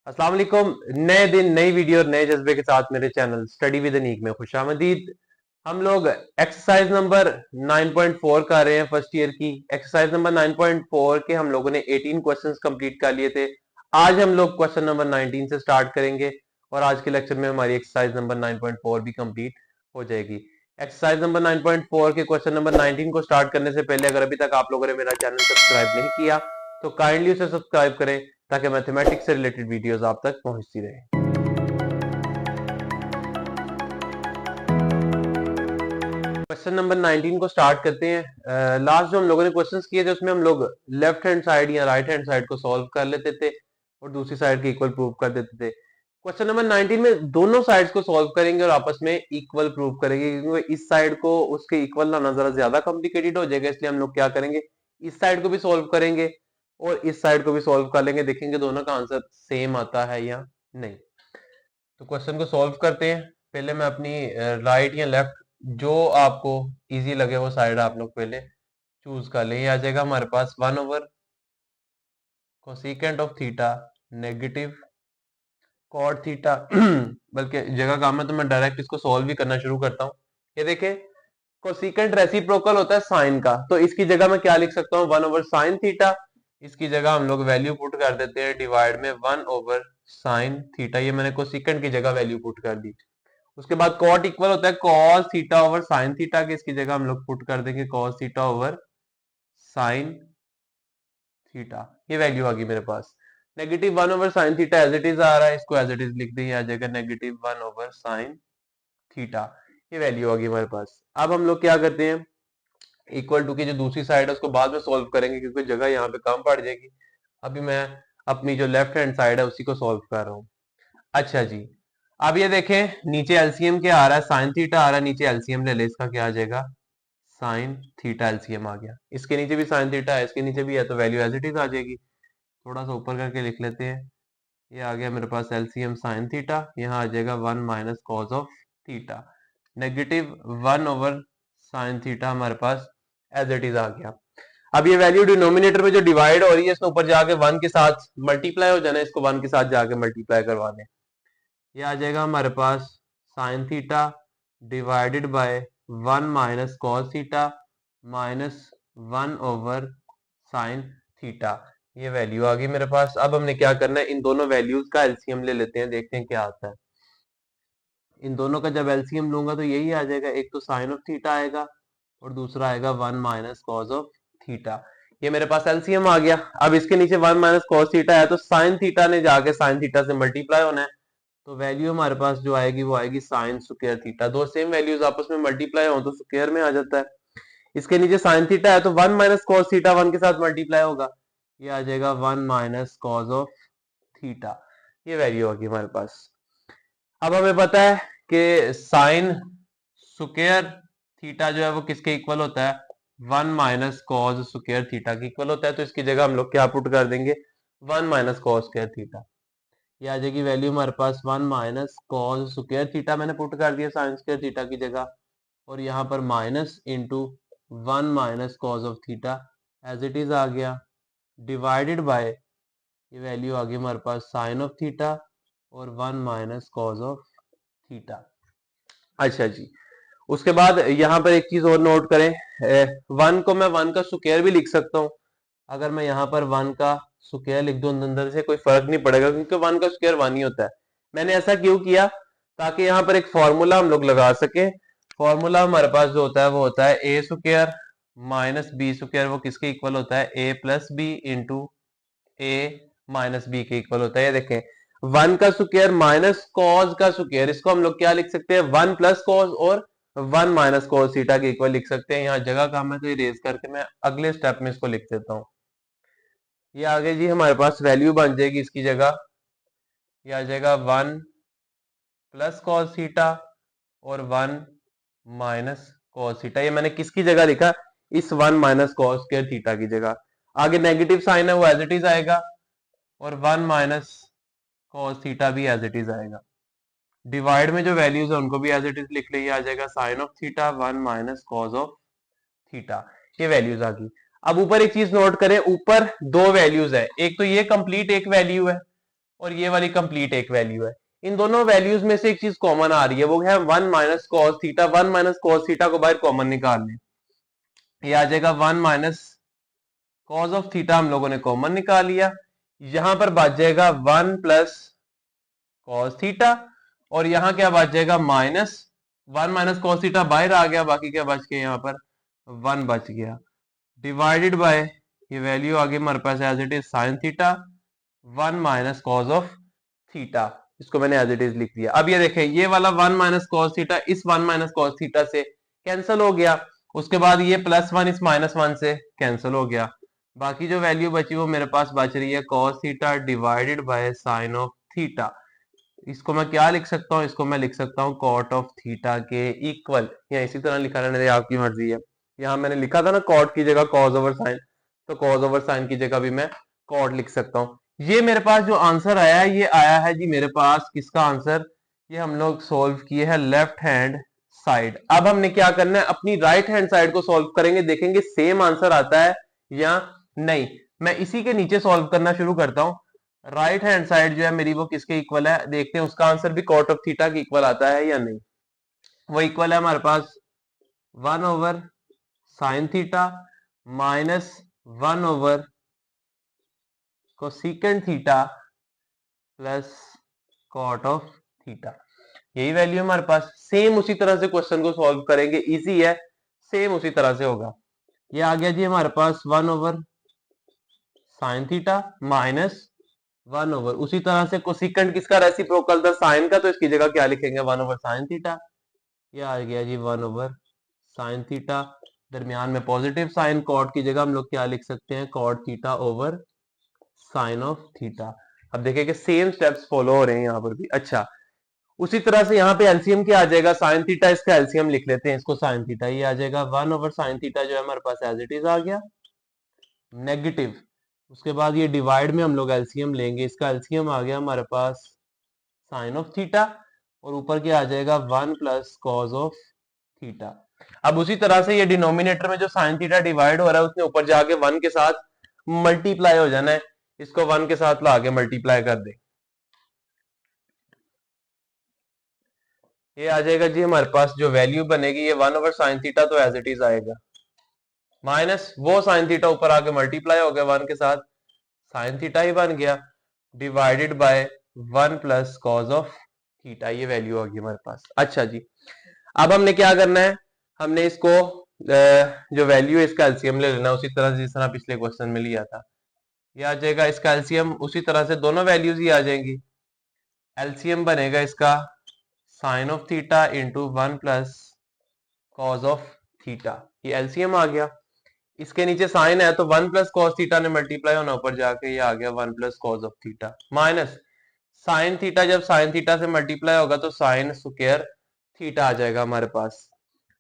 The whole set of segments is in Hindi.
अस्सलाम वालेकुम। नए दिन नई वीडियो और नए जज्बे के साथ मेरे चैनल स्टडी विद अनीक में खुशामदीद। हम लोग एक्सरसाइज नंबर 9.4 कर रहे हैं फर्स्ट ईयर की। एक्सरसाइज नंबर 9.4 के हम लोगों ने 18 क्वेश्चंस कंप्लीट कर लिए थे। आज हम लोग क्वेश्चन नंबर 19 से स्टार्ट करेंगे और आज के लेक्चर में हमारी एक्सरसाइज नंबर 9.4 भी कंप्लीट हो जाएगी। एक्सरसाइज नंबर 9.4 के क्वेश्चन नंबर 19 को स्टार्ट करने से पहले अगर अभी तक आप लोगों ने मेरा चैनल सब्सक्राइब नहीं किया तो काइंडली उसे सब्सक्राइब करें ताकि मैथमेटिक्स से रिलेटेड वीडियोस आप तक पहुंचती रहे। क्वेश्चन नंबर 19 को स्टार्ट करते हैं। लास्ट जो हम लोगों ने क्वेश्चंस किए थे उसमें हम लोग लेफ्ट हैंड साइड या राइट हैंड साइड को सॉल्व कर लेते थे और दूसरी साइड के इक्वल प्रूव कर देते थे। क्वेश्चन नंबर 19 में दोनों साइड्स को सॉल्व करेंगे और आपस में इक्वल प्रूव करेंगे, क्योंकि इस साइड को उसके इक्वल लाना जरा ज्यादा कॉम्प्लिकेटेड हो जाएगा, इसलिए हम लोग क्या करेंगे, इस साइड को भी सॉल्व करेंगे और इस साइड को भी सॉल्व कर लेंगे, देखेंगे दोनों का आंसर सेम आता है या नहीं। तो क्वेश्चन को सॉल्व करते हैं। पहले मैं अपनी राइट या लेफ्ट जो आपको इजी लगे वो साइड आप लोग पहले चूज कर लें। ये आ जाएगा हमारे पास 1 over cosecant of theta negative cot theta. बल्कि जगह काम है तो मैं डायरेक्ट इसको सॉल्व भी करना शुरू करता हूँ। ये देखें, कोसेकेंट रेसिप्रोकल होता है साइन का, तो इसकी जगह मैं क्या लिख सकता हूँ, 1/sin थीटा। इसकी जगह हम लोग वैल्यू पुट कर देते हैं डिवाइड में 1/sin थीटा। ये मैंने कोसेकेंट की जगह वैल्यू पुट कर दी। उसके बाद कॉट इक्वल होता है cos theta over sin theta की, इसकी जगह हम लोग पुट कर देंगे cos theta over sin theta. ये वैल्यू आ गई मेरे पास। Negative 1/sin theta as it is आ रहा है, इसको एज इट इज लिख दें, आ जाएगा नेगेटिव 1/sin थीटा। ये वैल्यू आ गई हमारे पास। अब हम लोग क्या करते हैं, इक्वल टू की जो दूसरी साइड है उसको बाद में सॉल्व करेंगे क्योंकि जगह यहाँ पे कम पड़ जाएगी। अभी मैं अपनी जो लेफ्ट हैंड साइड है उसी को सॉल्व कर रहा हूँ। अच्छा जी, अब ये देखें, नीचे एलसीएम क्या आ रहा है, साइन थीटा आ रहा है, नीचे एलसीएम ले ले, इसका क्या आ जाएगा, साइन थीटा एलसीएम आ गया। इसके नीचे भी साइन थीटा है, इसके नीचे भी है, तो वैल्यू एज इट इज आ जाएगी। थोड़ा सा ऊपर करके लिख लेते हैं। ये आ गया मेरे पास एलसीएम साइन थीटा, यहाँ आ जाएगा 1 minus cos of theta. Negative 1/sin theta हमारे पास एज इट इज आ गया। अब ये वैल्यू डिनोमिनेटर में जो डिवाइड हो रही है इसको ऊपर जाके 1 के साथ मल्टीप्लाई हो जाना है, इसको 1 के साथ जाके मल्टीप्लाई करवा दें। ये आ जाएगा हमारे पास sine theta divided by 1 minus cos theta minus 1/sin theta. ये वैल्यू आ गई मेरे पास। अब हमने क्या करना है, इन दोनों वैल्यूज का एलसीएम ले लेते हैं, देखते हैं क्या आता है। इन दोनों का जब एलसीएम लूंगा तो यही आ जाएगा, एक तो साइन ऑफ थीटा आएगा और दूसरा आएगा 1 माइनस कॉस ऑफ थीटा। ये मेरे पास एलसीएम आ गया। अब इसके नीचे 1 माइनस कॉस थीटा है तो साइन थीटा ने जाके साइन थीटा से मल्टीप्लाई होना है, तो वैल्यू हमारे पास जो आएगी वो आएगी साइन स्क्वायर थीटा। दो सेम वैल्यूज आपस में मल्टीप्लाई हो तो स्क्वायर में आ जाता है। इसके नीचे साइन थीटा है तो 1 माइनस कॉस थीटा 1 के साथ मल्टीप्लाई होगा, ये आ जाएगा 1 माइनस कॉस ऑफ थीटा। ये वैल्यू होगी हमारे पास। अब हमें पता है कि साइन स्क्वायर थीटा जो है वो किसके इक्वल होता है, 1 माइनस कॉस स्क्वायर थीटा के इक्वल होता है, तो इसकी जगह हम लोग क्या पुट कर देंगे, 1 माइनस कॉस स्क्वायर थीटा। ये आ जाएगी वैल्यू हमारे पास 1 माइनस कॉस स्क्वायर थीटा, मैंने पुट कर दिया साइन स्क्वायर थीटा की जगह, और यहाँ पर minus into 1 minus cos of theta as it is आ गया, डिवाइडेड बाय ये वैल्यू आ गई हमारे पास साइन ऑफ थीटा और 1 माइनस कॉस ऑफ थीटा। अच्छा जी, उसके बाद यहाँ पर एक चीज और नोट करें, 1 को मैं 1 का स्क्वायर भी लिख सकता हूँ। अगर मैं यहाँ पर 1 का स्क्वायर लिख दूं अंदर से कोई फर्क नहीं पड़ेगा क्योंकि 1 का स्क्वायर 1 ही होता है। मैंने ऐसा क्यों किया, ताकि यहाँ पर एक फॉर्मूला हम लोग लगा सके। फॉर्मूला हमारे पास जो होता है वो होता है a square minus b square, वो किसके इक्वल होता है, a plus b into a minus B के इक्वल होता है। ये देखें, 1 का स्क्वायर माइनस कॉस का स्क्वायर, इसको हम लोग क्या लिख सकते हैं, 1 प्लस कॉस और 1 माइनस कॉस थीटा के इक्वल लिख सकते हैं। यहाँ जगह कम है तो इरेज करके मैं अगले स्टेप में इसको लिख देता हूँ। ये आगे जी हमारे पास वैल्यू बन जाएगी, इसकी जगह ये आ जाएगा 1 प्लस कॉस थीटा और 1 माइनस कॉस थीटा। ये मैंने किसकी जगह लिखा, इस 1 माइनस कॉस स्क्वायर थीटा की जगह। आगे नेगेटिव साइन है वो एज इट इज आएगा और 1 माइनस कॉस थीटा भी एज इट इज आएगा। डिवाइड में जो वैल्यूज है उनको भी एज इट इज लिख ले, आ जाएगा sine of theta 1 minus cos of theta. ये वैल्यूज आ गई। अब ऊपर एक चीज नोट करें, ऊपर दो वैल्यूज है, एक तो ये कंप्लीट एक वैल्यू है और ये वाली कंप्लीट एक वैल्यू है। इन दोनों वैल्यूज में से एक चीज कॉमन आ रही है, वो है 1 minus cos theta. 1 minus cos theta को बाहर कॉमन निकाल लें, ये आ जाएगा 1 माइनस कॉस ऑफ थीटा, हम लोगों ने कॉमन निकाल लिया। यहां पर बच जाएगा 1 प्लस कॉस थीटा, और यहां क्या बच जाएगा माइनस 1 माइनस कॉस थीटा बाहर आ गया, बाकी क्या बच गया, यहाँ पर 1 बच गया, डिवाइडेड बाय ये वैल्यू आ गई हमारे पास as it is sine theta 1 minus cos of theta, इसको मैंने एज इट इज लिख दिया। अब ये देखें, ये वाला 1 माइनस कॉस थीटा इस 1 माइनस कॉस थीटा से कैंसिल हो गया, उसके बाद ये +1 इस -1 से कैंसिल हो गया, बाकी जो वैल्यू बची वो मेरे पास बच रही है cos theta divided by sine of theta. इसको मैं क्या लिख सकता हूँ, इसको मैं लिख सकता हूँ कॉट ऑफ थीटा के इक्वल, या इसी तरह लिखा रहने दे, आपकी मर्जी है। यहाँ मैंने लिखा था ना कॉट की जगह कॉस ओवर साइन, तो कॉस ओवर साइन की जगह भी मैं कॉट लिख सकता हूँ। ये मेरे पास जो आंसर आया है, ये आया है जी मेरे पास किसका आंसर, ये हम लोग सोल्व किए हैं लेफ्ट हैंड साइड। अब हमने क्या करना है, अपनी राइट हैंड साइड को सोल्व करेंगे, देखेंगे सेम आंसर आता है या नहीं। मैं इसी के नीचे सोल्व करना शुरू करता हूँ। राइट हैंड साइड जो है मेरी वो किसके इक्वल है, देखते हैं उसका आंसर भी कॉट ऑफ थीटा के इक्वल आता है या नहीं। वो इक्वल है हमारे पास 1 over sine theta minus 1 over cosecant theta plus cot of theta, यही वैल्यू हमारे पास। सेम उसी तरह से क्वेश्चन को सॉल्व करेंगे, इजी है, सेम उसी तरह से होगा। ये आ गया जी हमारे पास 1 over sine theta minus 1 over, उसी तरह से कोसेकेंट किसका रेसिप्रोकल था, साइन का, तो इसकी जगह क्या लिखेंगे 1 ओवर साइन थीटा। ये आ गया जी 1 ओवर साइन थीटा, दरमियान में पॉजिटिव साइन, कॉट की जगह हम लोग क्या लिख सकते हैं, cot theta over sine of theta. अब देखिए कि सेम स्टेप्स फॉलो हो रहे हैं यहाँ पर भी। अच्छा, उसी तरह से यहाँ पे एलसीएम क्या आ जाएगा, साइन थीटा, इसका एलसीएम लिख लेते हैं, इसको साइन थीटा, ये आ जाएगा 1 ओवर साइन थीटा जो है हमारे पास एज इट इज आ गया नेगेटिव। उसके बाद ये डिवाइड में हम लोग एलसीएम लेंगे, इसका एलसीएम आ गया हमारे पास साइन ऑफ थीटा, और ऊपर क्या आ जाएगा 1 प्लस कॉस ऑफ थीटा। अब उसी तरह से ये डिनोमिनेटर में जो साइन थीटा डिवाइड हो रहा है उसने ऊपर जाके 1 के साथ मल्टीप्लाई हो जाना है, इसको 1 के साथ ला के मल्टीप्लाई कर दे, ये आ जाएगा जी हमारे पास जो वैल्यू बनेगी, ये 1 ओवर साइन थीटा तो एज इट इज आएगा, माइनस वो साइन थीटा ऊपर आके मल्टीप्लाई हो गया 1 के साथ, साइन थीटा ही बन गया, divided by 1 plus cos of theta, ये वैल्यू होगी हमारे पास। अच्छा जी, अब हमने क्या करना है, हमने इसको जो वैल्यू है इसका एलसीएम ले लेना, उसी तरह से जिस तरह पिछले क्वेश्चन में लिया था, ये आ जाएगा इसका एलसीएम, उसी तरह से दोनों वैल्यूज ही आ जाएंगी। एलसीएम बनेगा इसका sine of theta into 1 plus cos of theta, ये एलसीएम आ गया। इसके नीचे साइन है तो 1 प्लस कॉस थीटा ने मल्टीप्लाई होना ऊपर जाके, ये आ गया 1 plus cos of theta, minus sine theta, जब साइन थीटा से मल्टीप्लाई होगा तो साइन स्क्वायर थीटा आ जाएगा हमारे पास।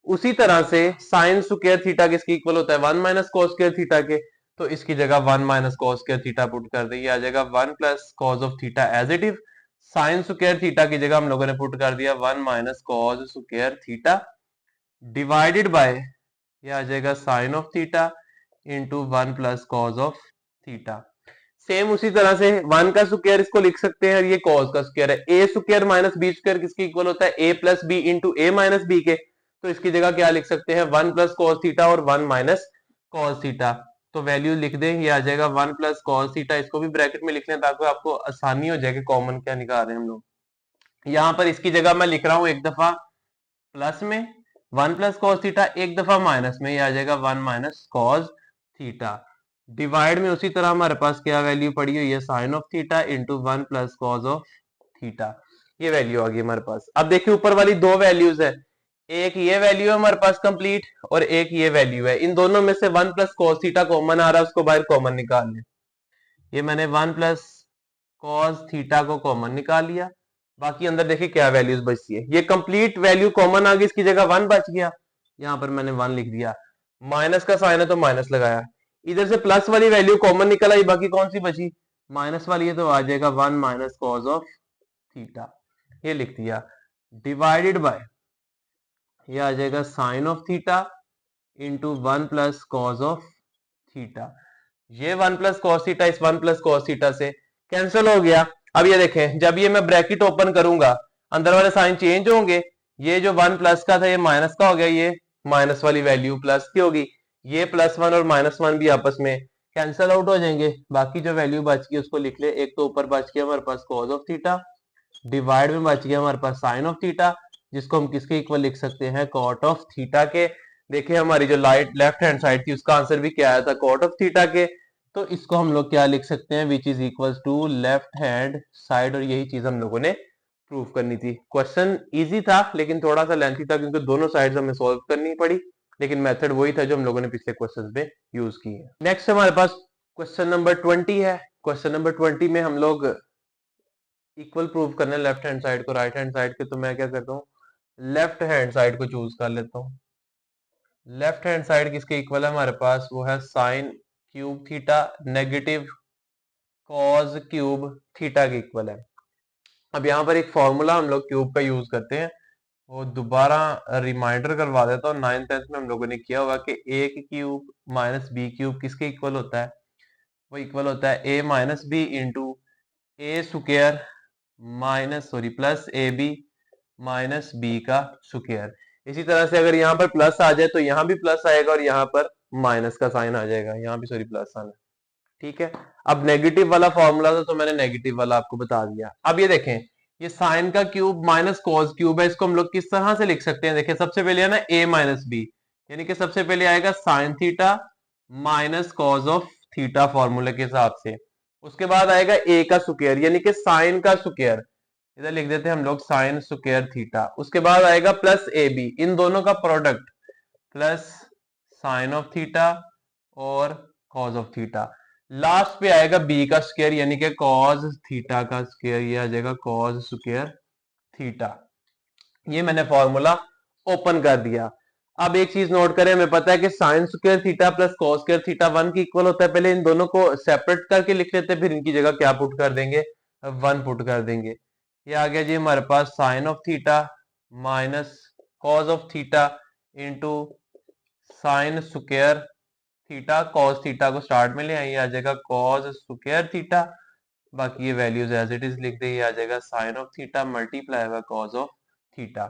उसी तरह से साइन स्क्वायर थीटा किसके इक्वल होता है, 1 माइनस कॉस स्क्वायर थीटा के, तो इसकी जगह 1 minus cos square theta put कर दी, आ जाएगा 1 plus cos of theta as it is, sine square theta की जगह हम लोगों ने पुट कर दिया 1 minus cos square theta, divided by ये आ जाएगा sine of theta into 1 plus cos of theta. Same उसी तरह से 1 का स्क्वायर इसको लिख सकते हैं, ये कॉस का स्क्वायर है, a square minus b square किसके इक्वल होता है, a plus b into a minus B के, तो इसकी जगह क्या लिख सकते हैं 1 प्लस कॉस थीटा और 1 माइनस कॉस थीटा, तो वैल्यू लिख दें, ये आ जाएगा 1 प्लस कॉस थीटा, इसको भी ब्रैकेट में लिख लें ताकि आपको आसानी हो जाए कॉमन क्या निकाल रहे हैं हम लोग। यहाँ पर इसकी जगह मैं लिख रहा हूं एक दफा प्लस में 1 प्लस कॉस थीटा, एक दफा माइनस में, ये आ जाएगा 1 माइनस कॉस थीटा, डिवाइड में उसी तरह हमारे पास क्या वैल्यू पड़ी हुई है sine of theta into 1 plus cos of theta, ये वैल्यू आ गई हमारे पास। अब देखिए ऊपर वाली दो वैल्यूज है, एक ये वैल्यू है हमारे पास कंप्लीट, और एक ये वैल्यू है, इन दोनों में से 1 प्लस कॉस थीटा कॉमन आ रहा है, उसको बाहर कॉमन निकाल लें, ये मैंने 1 प्लस कॉस थीटा को कॉमन निकाल लिया, बाकी अंदर देखिए क्या वैल्यूज बचती है, ये कंप्लीट वैल्यू कॉमन आ गई, इसकी जगह 1 बच गया, यहां पर मैंने 1 लिख दिया, माइनस का साइन है तो माइनस लगाया, इधर से प्लस वाली वैल्यू कॉमन निकल आई, बाकी कौन सी बची माइनस वाली है, तो आ जाएगा 1 माइनस कॉस ऑफ थीटा, ये लिख दिया, डिवाइडेड बाय ये आ जाएगा sine of theta into 1 plus cos of theta, ये 1 प्लस कॉस थीटा इस 1 प्लस कॉस थीटा से कैंसिल हो गया, अब ये देखें, जब ये मैं ब्रैकेट ओपन करूंगा अंदर वाले साइन चेंज होंगे। ये जो 1 प्लस का था ये माइनस का हो गया, ये माइनस वाली वैल्यू प्लस की होगी। ये +1 और -1 भी आपस में कैंसल आउट हो जाएंगे। बाकी जो वैल्यू बच गई उसको लिख ले। एक तो ऊपर बच गया हमारे पास कॉज ऑफ थीटा, डिवाइड में बच गया हमारे पास साइन ऑफ थीटा, जिसको हम किसके इक्वल लिख सकते हैं, कॉट ऑफ थीटा के। देखिए हमारी जो लेफ्ट हैंड साइड थी उसका आंसर भी क्या आया था, कॉट ऑफ थीटा के। तो इसको हम लोग क्या लिख सकते हैं, which is equal to left hand side. और यही चीज हम लोगों ने प्रूव करनी थी। क्वेश्चन इजी था लेकिन थोड़ा सा लेंथी था क्योंकि दोनों साइड्स हमें सॉल्व करनी पड़ी, लेकिन मेथड वही था जो हम लोगों ने पिछले क्वेश्चंस में यूज की है। नेक्स्ट हमारे पास क्वेश्चन नंबर 20 है। क्वेश्चन नंबर 20 में हम लोग इक्वल प्रूव करना है लेफ्ट हैंड साइड को राइट हैंड साइड के। तो मैं क्या करता हूँ, लेफ्ट हैंड साइड को चूज कर लेता हूँ। लेफ्ट हैंड साइड किसके इक्वल है हमारे पास, वो है sine cube theta negative cause cube theta के इक्वल है। अब यहाँ पर एक फॉर्मूला हम लोग क्यूब का यूज करते हैं, वो दोबारा रिमाइंडर करवा देता हूँ। 9th 10th में हम लोगों ने किया होगा कि a cube minus B cube किसके इक्वल होता है, वो इक्वल होता है a minus B into A square plus A B minus B का स्क्वायर। इसी तरह से अगर यहाँ पर प्लस आ जाए तो यहाँ भी प्लस आएगा और यहाँ पर माइनस का साइन आ जाएगा, यहाँ भी प्लस आना। ठीक है, अब नेगेटिव वाला फॉर्मूला था तो मैंने नेगेटिव वाला आपको बता दिया। अब ये देखें, ये साइन का क्यूब माइनस कॉस क्यूब है, इसको हम लोग किस तरह से लिख सकते हैं। देखिए सबसे पहले है ना a माइनस बी, यानी कि सबसे पहले आएगा sign theta minus cos of theta फॉर्मूले के हिसाब से। उसके बाद आएगा a का स्क्वायर यानी कि साइन का स्क्वायर, इधर लिख देते हैं हम लोग साइन स्क्वायर थीटा। उसके बाद आएगा प्लस ए बी, इन दोनों का product plus sign of theta और कॉस ऑफ थीटा। लास्ट पे आएगा बी का स्क्वायर यानी कि कॉस थीटा का स्क्वायर, ये आ जाएगा कॉस स्क्वायर थीटा। ये मैंने फॉर्मूला ओपन कर दिया। अब एक चीज नोट करें, हमें पता है कि sine square theta plus cos square theta 1 के इक्वल होता है। पहले इन दोनों को सेपरेट करके लिख लेते हैं, फिर इनकी जगह क्या पुट कर देंगे, 1 पुट कर देंगे। ये आ गया जी हमारे पास sine of theta minus cos of theta into sine square theta cos theta को स्टार्ट में ले आइए, आ जाएगा कॉस स्क्वायर थीटा। बाकी ये वैल्यूज एज इट इज लिख दे, आ जाएगा sine of theta multiply by cos of theta.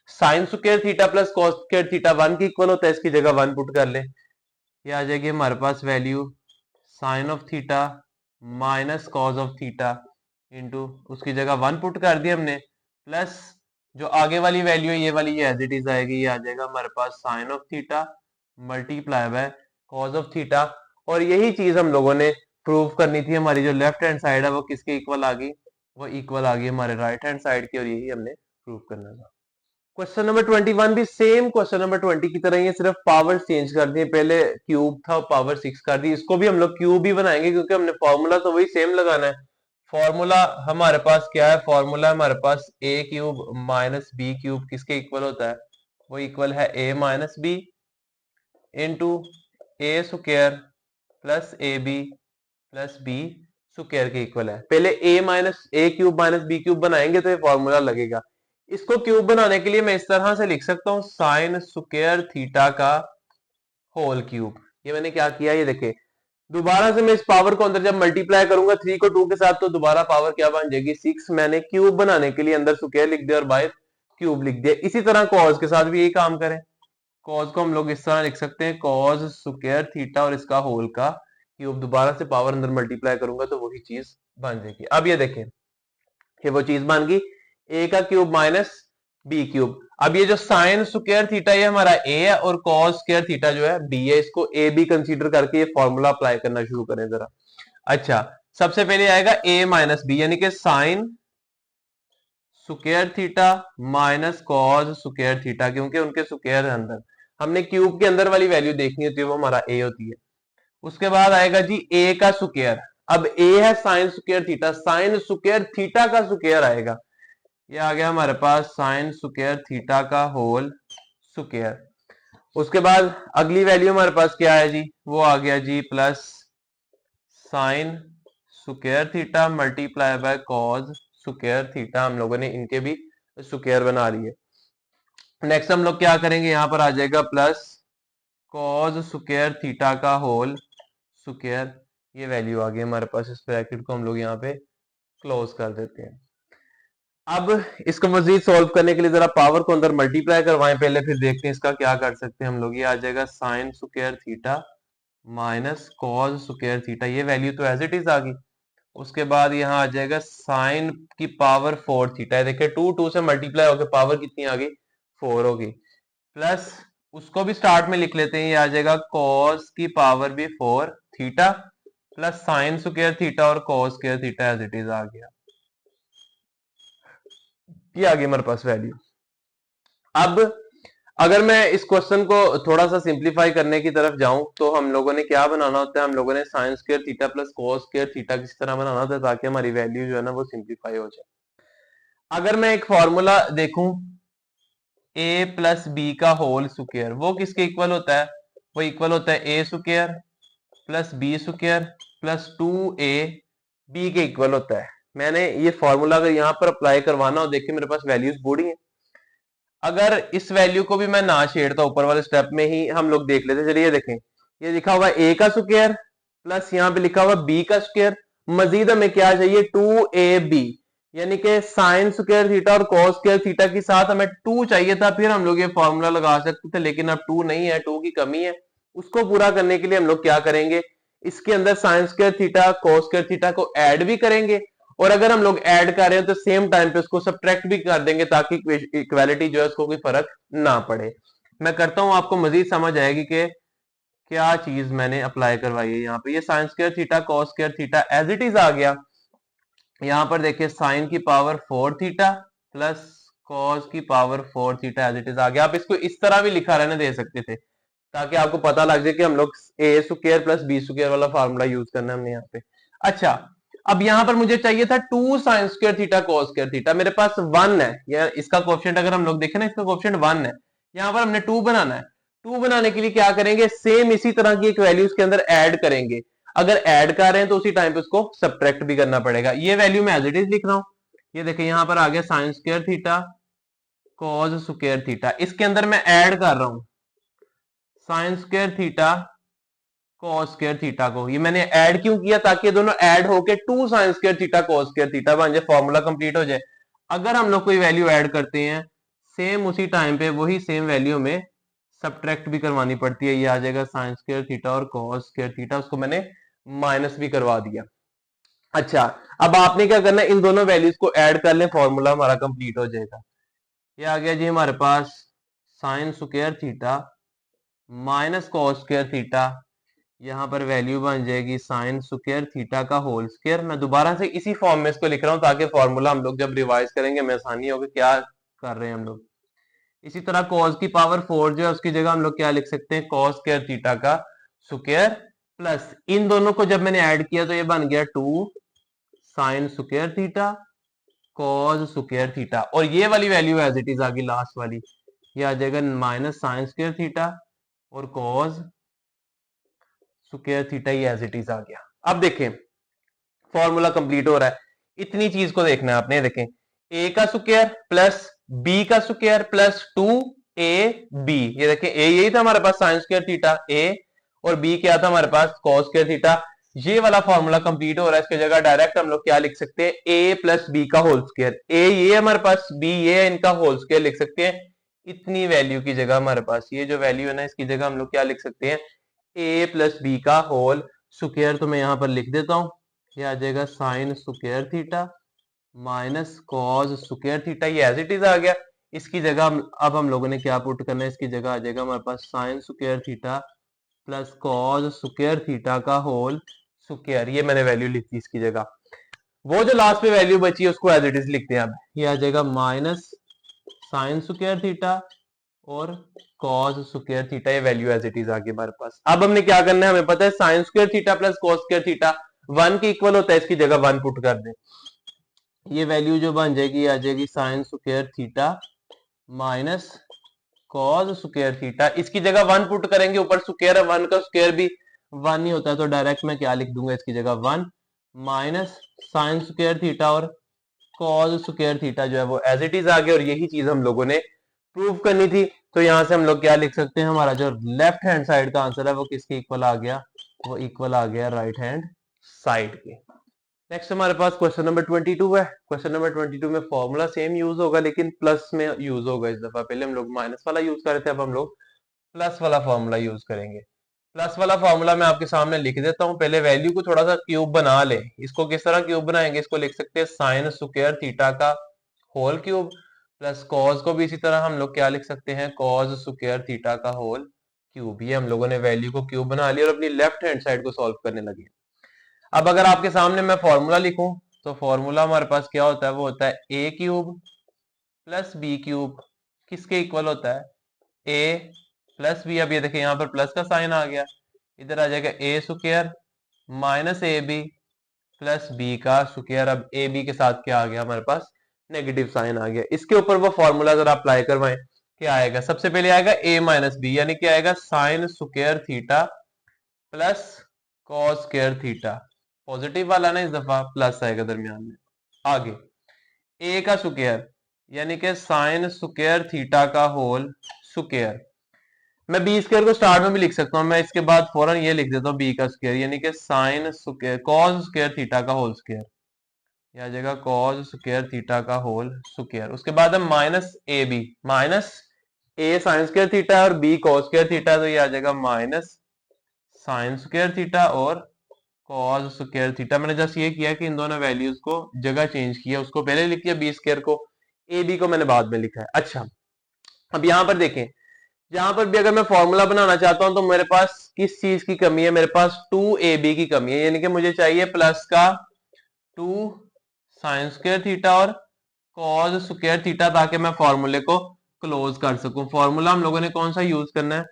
Sine square theta plus cos square theta 1 की इक्वल होता है, इसकी जगह 1 पुट कर ले, ये आ जाएगी हमारे पास value sine of theta minus cos of theta into उसकी जगह 1 पुट कर दी हमने, प्लस जो आगे वाली वैल्यू है ये वाली ये एज इट इज आएगी, ये आ जाएगा हमारे पास sine of theta multiply by cos of theta. और यही चीज हम लोगों ने प्रूव करनी थी। हमारी जो लेफ्ट हैंड साइड है वो किसके इक्वल आ गई, वो इक्वल आ गई हमारे राइट हैंड साइड की, और यही हमने प्रूव करना था। क्वेश्चन नंबर 21 भी सेम क्वेश्चन नंबर 20 की तरह ही है, सिर्फ पावर चेंज कर दी। पहले क्यूब था पावर 6 कर दी, इसको भी हम लोग क्यूब ही बनाएंगे क्योंकि हमने फॉर्मूला तो वही सेम लगाना है। फॉर्मूला हमारे पास क्या है, फॉर्मूला हमारे पास a cube minus B cube किसके इक्वल होता है, वो इक्वल है a minus B into A square plus A B plus B square के इक्वल है। पहले a cube minus B cube बनाएंगे तो ये फॉर्मूला लगेगा। इसको क्यूब बनाने के लिए मैं इस तरह से लिख सकता हूं, साइन स्क्वायर थीटा का होल क्यूब। ये मैंने क्या किया, ये देखे दोबारा से मैं इस पावर को अंदर जब मल्टीप्लाई करूंगा 3 को 2 के साथ तो दोबारा पावर क्या बन जाएगी 6। मैंने क्यूब बनाने के लिए अंदर स्क्वायर लिख दिया और बाहर क्यूब लिख दिया। इसी तरह कॉस के साथ भी यही काम करें। कॉस को हम लोग इस तरह लिख सकते हैं, कॉस स्क्वायर थीटा और इसका होल का क्यूब, दोबारा से पावर अंदर मल्टीप्लाई करूंगा तो वही चीज बन जाएगी। अब ये देखें कि वो चीज बन गई a का क्यूब माइनस बी क्यूब। अब ये जो साइन स्क्वायर थीटा ये हमारा a है और कॉस स्क्वायर थीटा जो है b है, इसको a b कंसीडर करके ये फॉर्मूला अप्लाई करना शुरू करें जरा। अच्छा, सबसे पहले आएगा a माइनस बी यानी कि sine square theta minus cos square theta, क्योंकि उनके स्क्वायर है अंदर, हमने क्यूब के अंदर वाली वैल्यू देखनी होती है, वो हमारा a होती है। उसके बाद आएगा जी a का स्क्वायर। अब a है sign square theta, sine square theta का स्क्वायर आएगा, ये आ गया हमारे पास साइन स्क्वायर थीटा का होल स्क्वायर। उसके बाद अगली वैल्यू हमारे पास क्या है जी, वो आ गया जी plus sine square theta multiply by cos square theta. हम लोगों ने इनके भी स्क्वायर बना लिए। नेक्स्ट हम लोग क्या करेंगे, यहां पर आ जाएगा प्लस कॉस स्क्वायर थीटा का होल स्क्वायर, ये वैल्यू आ गई हमारे पास। इस ब्रैकेट को हम लोग यहाँ पे क्लोज कर देते हैं। अब इसको मजीद सॉल्व करने के लिए जरा पावर को अंदर मल्टीप्लाई करवाएं पहले, फिर देखते हैं इसका क्या कर सकते हैं हम लोग। ये आ जाएगा sign square theta minus cos square theta, ये वैल्यू तो एज इट इज आ गई। उसके बाद यहाँ आ जाएगा साइन की पावर 4 थीटा, देखिए 2 से मल्टीप्लाई होकर पावर कितनी आ गई 4 होगी, प्लस उसको भी स्टार्ट में लिख लेते हैं, ये आ जाएगा कॉस की पावर भी 4 theta plus sine square theta और cos square theta as it is आ गया। ये आ गई हमारे पास वैल्यू। अब अगर मैं इस क्वेश्चन को थोड़ा सा सिंप्लीफाई करने की तरफ जाऊं तो हम लोगों ने क्या बनाना होता है, हम लोगों ने sign square theta plus cos square theta किस तरह बनाना होता है ताकि हमारी वैल्यू जो है ना वो सिंप्लीफाई हो जाए। अगर मैं एक फॉर्मूला देखूं a प्लस बी का होल स्क्वायर, वो किसके इक्वल होता है, वो इक्वल होता है a square plus B square plus 2a b के इक्वल होता है। मैंने ये फॉर्मूला अगर यहां पर अप्लाई करवाना हो, देखिए मेरे पास वैल्यूज बूढ़ी हैं, अगर इस वैल्यू को भी मैं ना छेड़ता ऊपर वाले स्टेप में ही हम लोग देख लेते। चलिए देखें, ये लिखा हुआ a का स्क्वायर प्लस यहाँ पे लिखा हुआ b का स्क्वायर, मजीद हमें क्या चाहिए 2ab, यानी कि साइन स्क्वायर थीटा और कॉस स्क्वायर थीटा के साथ हमें 2 चाहिए था, फिर हम लोग ये फॉर्मूला लगा सकते थे, लेकिन अब 2 नहीं है, 2 की कमी है। उसको पूरा करने के लिए हम लोग क्या करेंगे, इसके अंदर sign square theta cos square theta को ऐड भी करेंगे, और अगर हम लोग ऐड कर रहे हैं तो सेम टाइम पे उसको सब्ट्रैक्ट भी कर देंगे ताकि इक्वालिटी जो है उसको कोई फर्क ना पड़े। मैं करता हूं, आपको मजीद समझ आएगी कि क्या चीज मैंने अप्लाई करवाई है। यहाँ पे ये sine square theta cos square theta as it is आ गया। यहाँ पर देखिए साइन की पावर 4 थीटा प्लस कॉस की power 4 theta as it is आ गया। आप इसको इस तरह भी लिखा रहने दे सकते थे ताकि आपको पता लग जाए कि हम लोग ए स्क्वायर प्लस बी स्क्वायर वाला फार्मूला यूज करना है हमने यहाँ पे। अच्छा, अब यहां पर मुझे चाहिए था 2 sign square theta cos square theta, मेरे पास 1 है, या इसका कोएफिशिएंट अगर हम लोग देखें ना, इसका कोएफिशिएंट 1 है, यहां पर हमने 2 बनाना है। 2 बनाने के लिए क्या करेंगे, सेम इसी तरह की एक वैल्यू उसके अंदर ऐड करेंगे, अगर ऐड कर रहे हैं तो उसी टाइम पे उसको सब्ट्रैक्ट भी करना पड़ेगा। ये वैल्यू मैं एज इट इज लिख रहा हूं, ये देखिए यहां पर आ गया sign square theta cos square theta, इसके अंदर मैं ऐड कर रहा हूं sign square theta cos square theta को। ये मैंने ऐड क्यों किया, ताकि ये दोनों ऐड होके 2 sign square theta cos square theta बन जाए, फॉर्मूला कंप्लीट हो जाए। अगर हम लोग कोई वैल्यू ऐड करते हैं सेम उसी टाइम पे वही सेम वैल्यू में सब्ट्रैक्ट भी करवानी पड़ती है। ये आ जाएगा साइन स्क्वायर थीटा और कॉस स्क्वायर थीटा, उसको मैंने माइनस भी करवा दिया। अच्छा, अब आपने क्या करना है, इन दोनों वैल्यूज को ऐड कर लें, फॉर्मूला हमारा कंप्लीट हो जाएगा। ये आ गया जी हमारे पास sine square theta minus cos square theta, यहां पर वैल्यू बन जाएगी साइन स्क्वायर थीटा का होल स्क्वायर। मैं दोबारा से इसी फॉर्म में इसको लिख रहा हूं ताकि फॉर्मूला हम लोग जब रिवाइज करेंगे हमें आसानी होगी क्या कर रहे हैं हम लोग। इसी तरह cos की पावर 4 जो है उसकी जगह हम लोग क्या लिख सकते हैं, cos स्क्वायर थीटा का स्क्वायर, प्लस इन दोनों को जब मैंने ऐड किया तो ये बन गया 2 sign square theta cos square theta, और ये वाली वैल्यू एज इट इज आ गई लास्ट वाली, ये आ जाएगा माइनस साइन स्क्वायर थीटा और cos स्क्वायर थीटा, ये एज इट इज आ गया। अब देखें फॉर्मूला कंप्लीट हो रहा है, इतनी चीज को देखना है आपने, देखें a का स्क्वायर प्लस b का स्क्वायर प्लस 2ab, ये देखें a यही था हमारे पास साइन स्क्वायर थीटा a, और b क्या था हमारे पास cos स्क्वायर थीटा। ये वाला फॉर्मूला कंप्लीट हो रहा है, इसकी जगह डायरेक्ट हम लोग क्या लिख सकते हैं, a प्लस बी का होल स्क्वायर, a ये हमारे पास, b ये है, इनका होल स्क्वायर लिख सकते हैं। इतनी वैल्यू की जगह हमारे पास ये जो वैल्यू है ना, इसकी जगह हम लोग क्या लिख सकते हैं, a प्लस बी का होल स्क्वायर। तो मैं यहां पर लिख देता हूं, ये आ जाएगा sign square theta minus cos square theta, ये एज इट इज आ गया। इसकी जगह अब हम लोगों ने क्या पुट करना है, इसकी जगह आ जाएगा हमारे पास sine square theta plus cos square theta का होल स्क्वायर, ये मैंने वैल्यू लिख दी इसकी जगह। वो जो लास्ट में वैल्यू बची है उसको एज इट इज लिखते हैं। अब ये आ जाएगा माइनस साइन स्क्वायर थीटा और cos स्क्वायर थीटा, ये वैल्यू एज इट इज आ गई हमारे पास। अब हमने क्या करना है, हमें पता है sign square theta plus cos square theta 1 के इक्वल होता है, इसकी जगह 1 पुट कर दें, ये वैल्यू जो बन जाएगी आ जाएगी sine square theta minus cos square theta, इसकी जगह 1 पुट करेंगे, ऊपर स्क्वायर है, 1 का स्क्वायर भी 1 ही होता है, तो डायरेक्ट मैं क्या लिख दूंगा इसकी जगह 1 माइनस साइन स्क्वायर थीटा और cos स्क्वायर थीटा जो है वो एज इट इज आ गया। और यही चीज हम लोगों ने प्रूव करनी थी, तो यहां से हम लोग क्या लिख सकते हैं, हमारा जो लेफ्ट हैंड साइड का आंसर है वो किसके इक्वल आ गया, वो इक्वल आ गया राइट हैंड साइड के। नेक्स्ट हमारे पास क्वेश्चन नंबर 22 है। क्वेश्चन नंबर 22 में फॉर्मूला सेम यूज होगा लेकिन प्लस में यूज होगा इस दफा। पहले हम लोग माइनस वाला यूज कर रहे थे, अब हम लोग प्लस वाला फॉर्मूला यूज करेंगे। प्लस वाला फॉर्मूला मैं आपके सामने लिख देता हूं। पहले वैल्यू को थोड़ा सा क्यूब बना ले। इसको किस तरह क्यूब बनाएंगे, इसको लिख सकते हैं साइन स्क्वायर थीटा का होल क्यूब, प्लस कॉस को भी इसी तरह हम लोग क्या लिख सकते हैं, कॉस स्क्वायर थीटा का होल क्यूब। ये हम लोगों ने वैल्यू को क्यूब बना लिया और अपनी लेफ्ट हैंड साइड को सॉल्व करने लगे। अब अगर आपके सामने मैं फॉर्मूला लिखूं तो फॉर्मूला हमारे पास क्या होता है, वो होता है ए क्यूब प्लस बी क्यूब। किसके इक्वल होता है, ए प्लस बी। अब ये देखिए यहाँ पर प्लस का साइन आ गया, इधर आ जाएगा a square minus A B plus b का स्क्वायर। अब ए बी के साथ क्या आ गया हमारे पास, नेगेटिव साइन आ गया। इसके ऊपर वो फॉर्मूला अगर आप अप्लाई करवाएं क्या आएगा, सबसे पहले आएगा ए माइनस बी, यानी क्या आएगा sign square theta plus cos square theta. Positive वाला ना, इस दफा प्लस आएगा दरमियान में। आगे ए का स्क्वायर यानी कि साइन स्क्वायर थीटा का होल स्क्वायर। मैं बी स्क्वायर को स्टार्ट में भी लिख सकता हूं, मैं इसके बाद फौरन ये लिख देता हूं बी का स्क्वायर यानी कि sine square cos square theta का होल स्क्वायर। यह आ जाएगा कॉस स्क्वायर थीटा का होल स्क्वायर। उसके बाद है minus A B, minus A sine square theta और बी कॉस स्क्वायर थीटा, तो ये आ जाएगा माइनस साइन स्क्वायर थीटा और कॉस स्क्वायर थीटा। मैंने जस्ट ये किया कि इन दोनों वैल्यूज को जगह चेंज किया, उसको पहले लिख दिया बी स्क्वायर को, ए बी को मैंने बाद में लिखा है। अच्छा अब यहां पर देखें, यहां पर भी अगर मैं फॉर्मूला बनाना चाहता हूं तो मेरे पास किस चीज की कमी है, मेरे पास 2ab की कमी है, यानी कि मुझे चाहिए प्लस का 2 साइन स्क्वायर थीटा और कॉस स्क्वायर थीटा, ताकि मैं फॉर्मूले को क्लोज कर सकूं। फॉर्मूला हम लोगों ने कौन सा यूज करना है,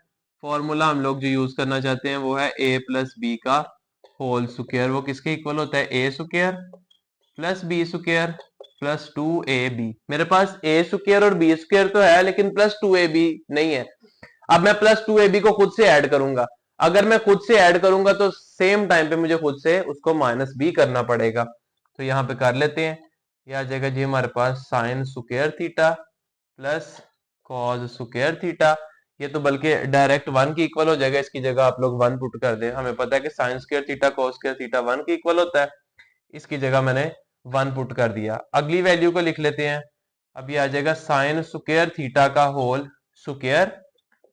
फॉर्मूला हम लोग जो यूज करना चाहते हैं वो है a प्लस बी का होल स्क्वायर। वो किसके इक्वल होता है, a square plus B square plus 2ab। मेरे पास ए स्क्वायर और बी स्क्वायर तो है लेकिन प्लस 2ab नहीं है। अब मैं प्लस 2ab को खुद से ऐड करूंगा। अगर मैं खुद से ऐड करूंगा तो सेम टाइम पे मुझे खुद से उसको माइनस भी करना पड़ेगा। तो यहां पे कर लेते हैं, यह आ जाएगा जी हमारे पास sine square theta plus cos square theta. ये तो बल्कि डायरेक्ट 1 की इक्वल हो जाएगा, इसकी जगह आप लोग 1 पुट कर दें। हमें पता है कि sine square theta cos square theta 1 की इक्वल होता है, इसकी जगह मैंने 1 पुट कर दिया। अगली वैल्यू को लिख लेते हैं। अब ये आ जाएगा साइन स्क्वायर थीटा का होल स्क्वायर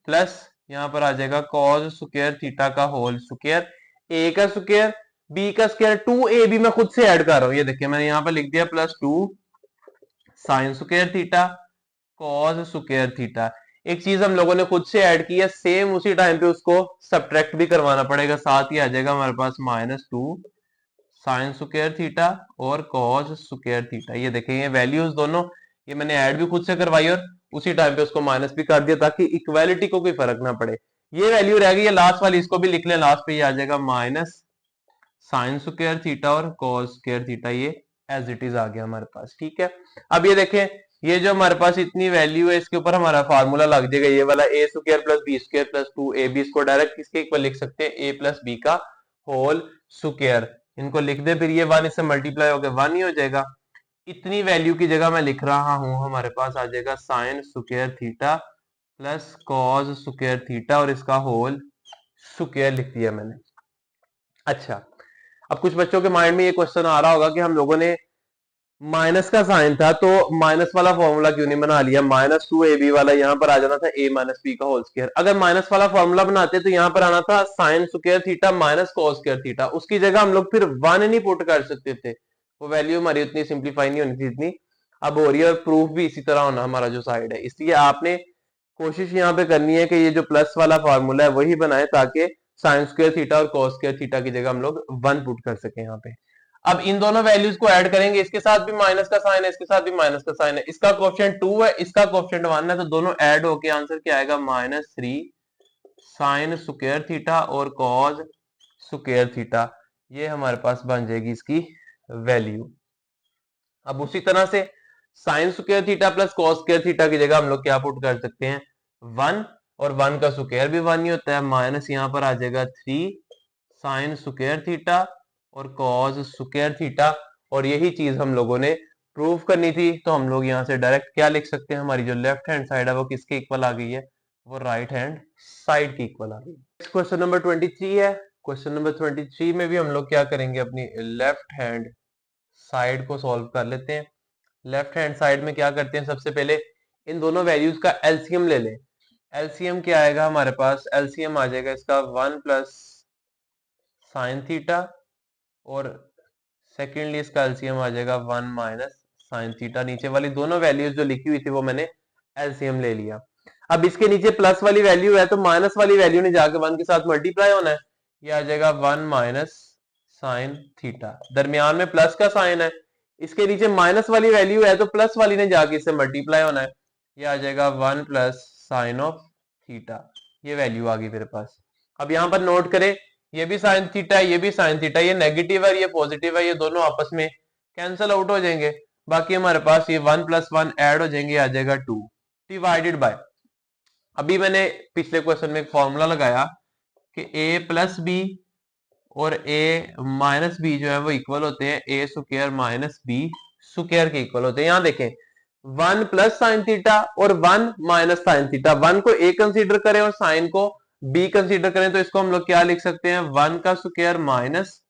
प्लस यहां पर आ जाएगा कॉस स्क्वायर थीटा का होल स्क्वायर, ए का स्क्वायर बी का स्क्वायर 2ab मैं खुद से ऐड कर रहा हूं। ये देखिए मैंने यहां पर लिख दिया plus 2 sign square theta cos square theta. एक चीज हम लोगों ने खुद से ऐड की है, सेम उसी टाइम पे उसको सब्ट्रैक्ट भी करवाना पड़ेगा, साथ ही आ जाएगा हमारे पास माइनस 2 साइन स्क्वायर थीटा और कॉस स्क्वायर थीटा। ये देखें ये वैल्यूज दोनों, ये मैंने ऐड भी खुद से करवाई और उसी टाइम पे उसको माइनस भी कर दिया ताकि इक्वालिटी को कोई फर्क ना पड़े। ये वैल्यू रह गई है लास्ट वाली, इसको भी लिख लें। लास्ट पे ये आ जाएगा माइनस साइन स्क्वायर थीटा और कॉस स्क्वायर थीटा, ये एज इट इज आ गया हमारे पास। ठीक है, अब ये देखें ये जो हमारे पास इतनी वैल्यू है इसके ऊपर हमारा फार्मूला लग जाएगा, ये वाला a square plus B square plus 2ab। इसको डायरेक्ट किसके इक्वल लिख सकते हैं, ए प्लस बी का होल स्क्वायर। इनको लिख दे, फिर ये 1 इससे मल्टीप्लाई होकर 1 ही हो जाएगा। इतनी वैल्यू की जगह मैं लिख रहा हूं, हमारे पास आ जाएगा sign square theta plus cos square theta और इसका होल स्क्वायर लिख दिया मैंने। अच्छा अब कुछ बच्चों के माइंड में ये क्वेश्चन आ रहा होगा कि हम लोगों ने माइनस का साइन था तो माइनस वाला फॉर्मूला क्यों नहीं बना लिया, माइनस 2ab वाला यहाँ पर आ जाना था a माइनस बी का होल स्क्वायर। अगर माइनस वाला फॉर्मूला बनाते तो यहाँ पर आना था sign square theta minus cos square theta. उसकी जगह हम लोग फिर 1 नहीं पुट कर सकते थे, वो वैल्यू हमारी उतनी सिंप्लीफाई नहीं होनी थी इतनी। अब हो रही है और प्रूफ भी इसी तरह होना हमारा जो साइड है। इसलिए आपने कोशिश यहाँ पे करनी है कि ये जो प्लस वाला फॉर्मूला है वही बनाए ताकि साइन स्क्वायर थीटा और कॉस स्क्वायर थीटा की जगह हम लोग 1 पुट कर सके यहाँ पे। अब इन दोनों वैल्यूज को ऐड करेंगे, इसके साथ भी माइनस का साइन है, इसके साथ भी माइनस का साइन है, इसका कोएफिशिएंट 2 है, इसका कोएफिशिएंट 1 है, तो दोनों ऐड होके आंसर क्या आएगा -3 साइन स्क्वायर थीटा और कॉस स्क्वायर थीटा। ये हमारे पास बन जाएगी इसकी वैल्यू। अब उसी तरह से sign square theta plus cos square theta की जगह हम लोग क्या पुट कर सकते हैं 1, और 1 का स्क्वायर भी 1 ही होता है, माइनस यहां पर आ जाएगा 3 साइन स्क्वायर थीटा और कॉस स्क्वायर थीटा। और यही चीज हम लोगों ने प्रूव करनी थी, तो हम लोग यहां से डायरेक्ट क्या लिख सकते हैं, हमारी जो लेफ्ट हैंड साइड है वो किसके इक्वल आ गई है, वो राइट हैंड साइड की इक्वल आ गई। नेक्स्ट क्वेश्चन नंबर 23 है। क्वेश्चन नंबर 23 में भी हम लोग क्या करेंगे, अपनी लेफ्ट हैंड साइड को सॉल्व कर लेते हैं। लेफ्ट हैंड साइड में क्या करते हैं, सबसे पहले इन दोनों वैल्यूज का एलसीएम ले लें। एलसीएम क्या आएगा हमारे पास, एलसीएम आ जाएगा इसका 1 प्लस साइन थीटा, और सेकेंडली इसका एलसीएम आ जाएगा 1 माइनस साइन थीटा। नीचे वाली दोनों वैल्यूज जो लिखी हुई थी वो मैंने एलसीएम ले लिया। अब इसके नीचे प्लस वाली वैल्यू है तो माइनस वाली वैल्यू ने जाके 1 के साथ मल्टीप्लाई होना है, ये आ जाएगा 1 माइनस साइन थीटा। दरमियान में प्लस का साइन है, इसके नीचे माइनस वाली वैल्यू है तो प्लस वाली ने जाके इससे मल्टीप्लाई होना है, ये आ जाएगा 1 प्लस साइन ऑफ थीटा। ये वैल्यू आ गई मेरे पास। अब यहां पर नोट करें, ये भी साइन थीटा है, ये भी साइन थीटा, ये नेगेटिव है ये पॉजिटिव है, ये दोनों आपस में कैंसिल आउट हो जाएंगे। बाकी हमारे पास ये 1 प्लस 1 ऐड हो जाएंगे, आ जाएगा 2 डिवाइडेड बाय, अभी मैंने पिछले क्वेश्चन में एक फॉर्मूला लगाया कि a प्लस बी और a माइनस बी जो है वो इक्वल होते हैं a square minus b square के इक्वल होते हैं। यहां देखें 1 प्लस साइन थीटा और 1 माइनस साइन थीटा, 1 को a कंसीडर करें और साइन को b कंसीडर करें तो इसको हम लोग क्या लिख सकते हैं, 1 का स्क्वायर माइनस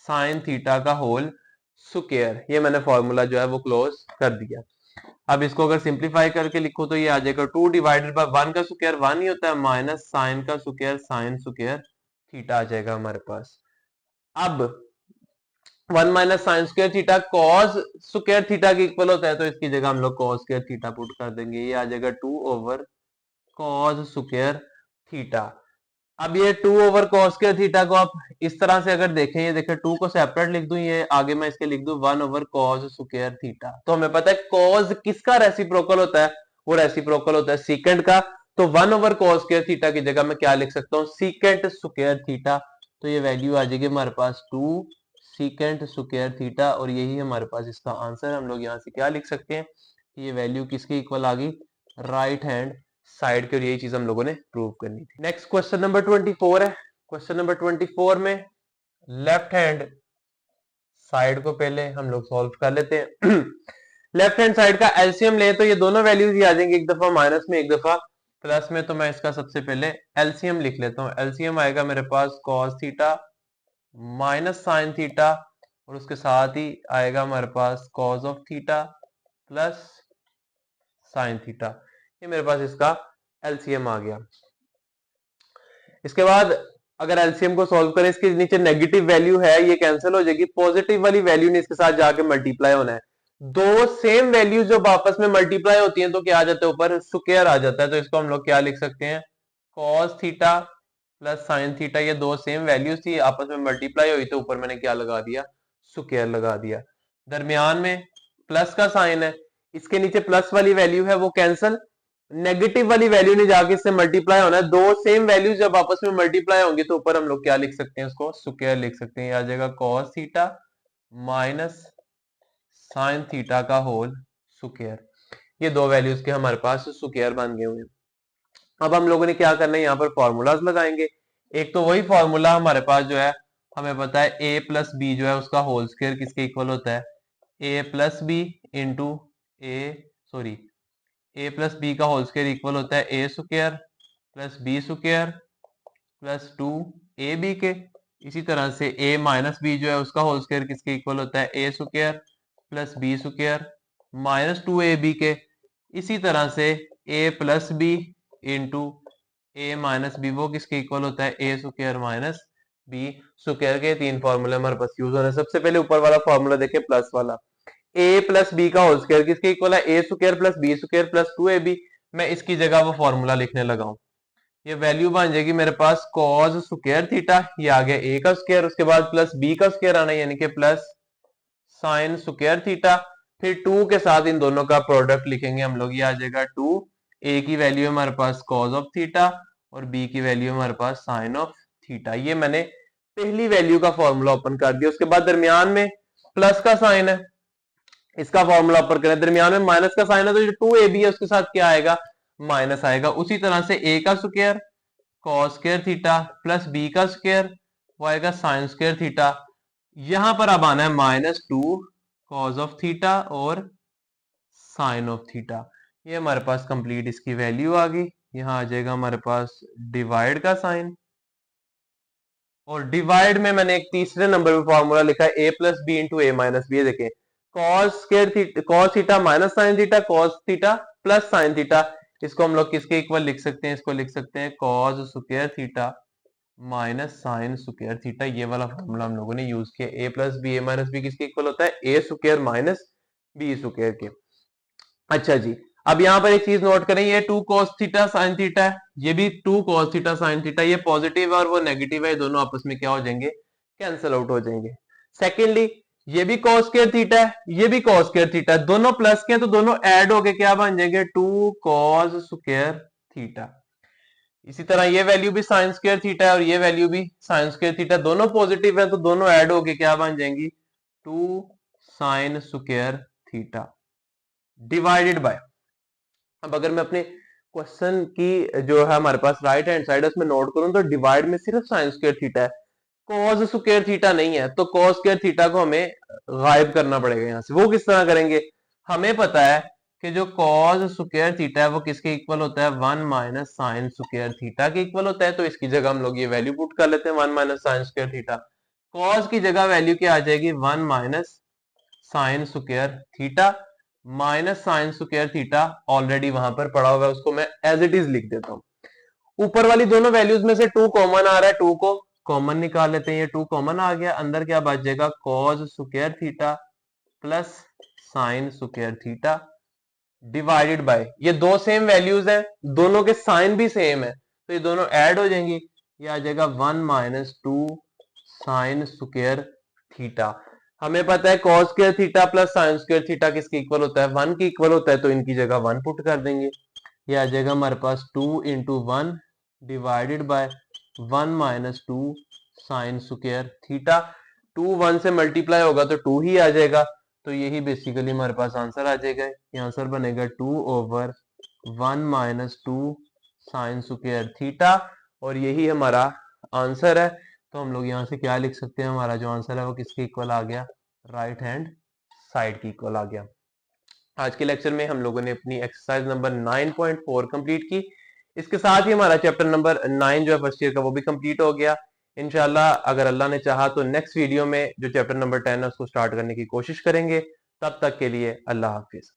साइन थीटा का होल स्क्वायर। ये मैंने फॉर्मूला जो है वो क्लोज कर दिया। अब इसको अगर सिंप्लीफाई करके लिखो तो ये आ जाएगा 2 डिवाइडेड बाय 1 का स्क्वायर 1 ही होता है, माइनस साइन का स्क्वायर साइन स्क्वायर थीटा आ जाएगा हमारे पास। अब 1 minus sine square theta cos square theta के इक्वल होता है तो इसकी जगह हम लोग कॉस स्क्वायर थीटा पुट कर देंगे, ये आ जाएगा 2 ओवर कॉस स्क्वायर थीटा। अब ये 2 ओवर कॉस स्क्वायर थीटा को आप इस तरह से अगर देखें, ये देखें 2 को सेपरेट लिख दूं, ये आगे मैं इसके लिख दूं 1 ओवर कॉस स्क्वायर थीटा। तो हमें पता है कॉस किसका रेसिप्रोकल होता है, वो रेसिप्रोकल होता है सीकेंट का। तो 1 ओवर कॉस स्क्वायर थीटा की जगह मैं क्या लिख सकता हूँ, सीकेंट स्क्वायर थीटा। तो ये वैल्यू आ जाएगी हमारे पास 2 सीकेंट स्क्वायर थीटा, और यही हमारे पास इसका आंसर है। हम लोग यहाँ से क्या लिख सकते हैं, ये वैल्यू किसके इक्वल आ गई, राइट हैंड साइड के, और यही चीज हम लोगों ने प्रूव करनी थी। नेक्स्ट क्वेश्चन नंबर 24 है। क्वेश्चन नंबर 24 में लेफ्ट हैंड साइड को पहले हम लोग सॉल्व कर लेते हैं। लेफ्ट हैंड साइड का एलसीएम ले तो ये दोनों वैल्यूज ही आ जाएंगे, एक दफा माइनस में एक दफा प्लस में। तो मैं इसका सबसे पहले एलसीएम लिख लेता हूँ। एलसीएम आएगा मेरे पास cos theta minus sine theta, और उसके साथ ही आएगा हमारे पास cos of theta plus sine theta. ये मेरे पास इसका एलसीएम आ गया। इसके बाद अगर एलसीएम को सॉल्व करें, इसके नीचे नेगेटिव वैल्यू है ये कैंसिल हो जाएगी, पॉजिटिव वाली वैल्यू ने इसके साथ जाके मल्टीप्लाई होना है। दो सेम वैल्यू जब आपस में मल्टीप्लाई होती हैं तो क्या आ जाता है, ऊपर स्क्वायर आ जाता है। तो इसको हम लोग क्या लिख सकते हैं, cos theta plus sine theta, ये दो सेम वैल्यूज थी आपस में मल्टीप्लाई हुई तो ऊपर मैंने क्या लगा दिया, स्क्वायर लगा दिया। दरमियान में प्लस का साइन है, इसके नीचे प्लस वाली वैल्यू है वो कैंसिल, नेगेटिव वाली वैल्यू ने जाके इससे मल्टीप्लाई होना है। दो सेम वैल्यूज जब आपस में मल्टीप्लाई होंगी तो ऊपर हम लोग क्या लिख सकते हैं, उसको स्क्वायर लिख सकते हैं। आ जाएगा cos theta minus sine theta का होल स्क्वायर। ये दो वैल्यूज के हमारे पास स्क्वायर बन गए हुए हैं। अब हम लोगों ने क्या करना है, यहाँ पर फॉर्मूलाज लगाएंगे। एक तो वही फॉर्मूला हमारे पास जो है, हमें पता है ए प्लस बी जो है उसका होल स्क्वायर किसके इक्वल होता है, a plus b into a plus b का होल स्क्वायर इक्वल होता है a square plus B square plus 2 a b के। इसी तरह से ए माइनस बी जो है उसका होल स्क्वायर किसके इक्वल होता है, a square plus B square minus 2 a b के। इसी तरह से a plus b into a minus b वो किसके इक्वल होता है, a square minus b square के। तीन फॉर्मूले हमारे पास यूज हो रहे हैं। सबसे पहले ऊपर वाला फॉर्मूला देखें प्लस वाला, ए प्लस बी का होल स्क्वायर किसके इक्वल है, a square plus B square plus 2ab। मैं इसकी जगह वो फॉर्मूला लिखने लगा हूं। ये वैल्यू बन जाएगी मेरे पास कॉस स्क्वायर थीटा, ये आ गया ए का स्क्वायर, उसके बाद प्लस बी का स्क्वायर आना यानी कि प्लस साइन स्क्वायर थीटा, फिर 2 के साथ इन दोनों का प्रोडक्ट लिखेंगे हम लोग, ये आ जाएगा 2। ए की वैल्यू है हमारे पास कॉस ऑफ थीटा और बी की वैल्यू हमारे पास साइन ऑफ थीटा। ये मैंने पहली वैल्यू का फॉर्मूला ओपन कर दिया। उसके बाद दरमियान में प्लस का साइन है, इसका फॉर्मूला ऊपर करें, दरमियान में माइनस का साइन है तो जो 2ab है उसके साथ क्या आएगा, माइनस आएगा। उसी तरह से a का square cos square theta plus b का स्क्वायर वो आएगा साइन स्क्वायर थीटा। यहां पर अब आना है -2 कॉस ऑफ थीटा और साइन ऑफ थीटा। ये हमारे पास कंप्लीट इसकी वैल्यू आ गई। यहां आ जाएगा हमारे पास डिवाइड का साइन और डिवाइड में मैंने एक तीसरे नंबर पे फॉर्मूला लिखा है a plus b into a minus B. देखें cos theta minus sine theta, cos theta plus sine theta, इसको हम लोग किसके इक्वल लिख सकते हैं? इसको लिख सकते हैं cos square theta minus sine square theta. ये वाला फॉर्मूला हम लोगों ने यूज किया। ए प्लस बी ए माइनस बी किसके इक्वल होता है? A square minus b square के। अच्छा जी, अब यहां पर एक चीज नोट करें, ये two cos theta sine theta है, ये भी two cos theta sine theta, ये पॉजिटिव है और वो नेगेटिव है, दोनों आपस में क्या हो जाएंगे? कैंसिल आउट हो जाएंगे। सेकेंडली ये भी कॉस स्क्वायर थीटा है, ये भी कॉस स्क्वायर थीटा है, दोनों प्लस के हैं तो दोनों ऐड होके क्या बन जाएंगे? Two cos square theta. इसी तरह ये वैल्यू भी साइन स्क्वायर थीटा है और ये वैल्यू भी साइन स्क्वायर थीटा, दोनों पॉजिटिव है तो दोनों ऐड होके क्या बन जाएंगी? Two sine square theta divided by, अब अगर मैं अपने क्वेश्चन की जो है हमारे पास राइट हैंड साइड है उसमें नोट करूं तो डिवाइड में सिर्फ साइन स्क्वायर थीटा है, कॉस स्क्वायर थीटा नहीं है, तो कॉस स्क्वायर थीटा को हमें गायब करना पड़ेगा यहां से। वो किस तरह करेंगे? हमें पता है कि जो कॉस स्क्वायर थीटा है वो किसके इक्वल होता है? One minus sine square theta के इक्वल होता है। तो इसकी जगह हम लोग ये वैल्यू पुट कर लेते हैं, one minus sine square theta. Cos की जगह वैल्यू क्या आ जाएगी? One minus sine square theta. Minus sine square theta already वहां पर पड़ा हुआ है, उसको मैं एज इट इज लिख देता हूं। ऊपर वाली दोनों वैल्यूज में से टू कॉमन आ रहा है, टू को कॉमन निकाल लेते हैं। ये टू कॉमन आ गया, अंदर क्या बच जाएगा? Cos square theta plus sine square theta divided by, ये दो सेम वैल्यूज हैं, दोनों के साइन भी सेम है तो ये दोनों ऐड हो जाएंगी, ये आ जाएगा one minus two sine square theta. हमें पता है cos square theta plus sine square theta किसके इक्वल होता है? वन के इक्वल होता है, तो इनकी जगह वन पुट कर देंगे। ये आ जाएगा हमारे पास two into one divided by one minus two sine square theta. Two one से मल्टीप्लाई होगा तो टू ही आ जाएगा, तो यही बेसिकली हमारे पास आंसर आ जाएगा। ये आंसर बनेगा two over one minus two sine square theta, और यही हमारा आंसर है। तो हम लोग यहाँ से क्या लिख सकते हैं? हमारा जो आंसर है वो किसके इक्वल आ गया? राइट हैंड साइड की इक्वल आ गया। आज के लेक्चर में हम लोगों ने अपनी एक्सरसाइज नंबर 9.4 कंप्लीट की। इसके साथ ही हमारा चैप्टर नंबर 9 जो है फर्स्ट ईयर का वो भी कंप्लीट हो गया। इंशाल्लाह अगर अल्लाह ने चाहा तो नेक्स्ट वीडियो में जो चैप्टर नंबर 10 है उसको स्टार्ट करने की कोशिश करेंगे। तब तक के लिए अल्लाह हाफिज।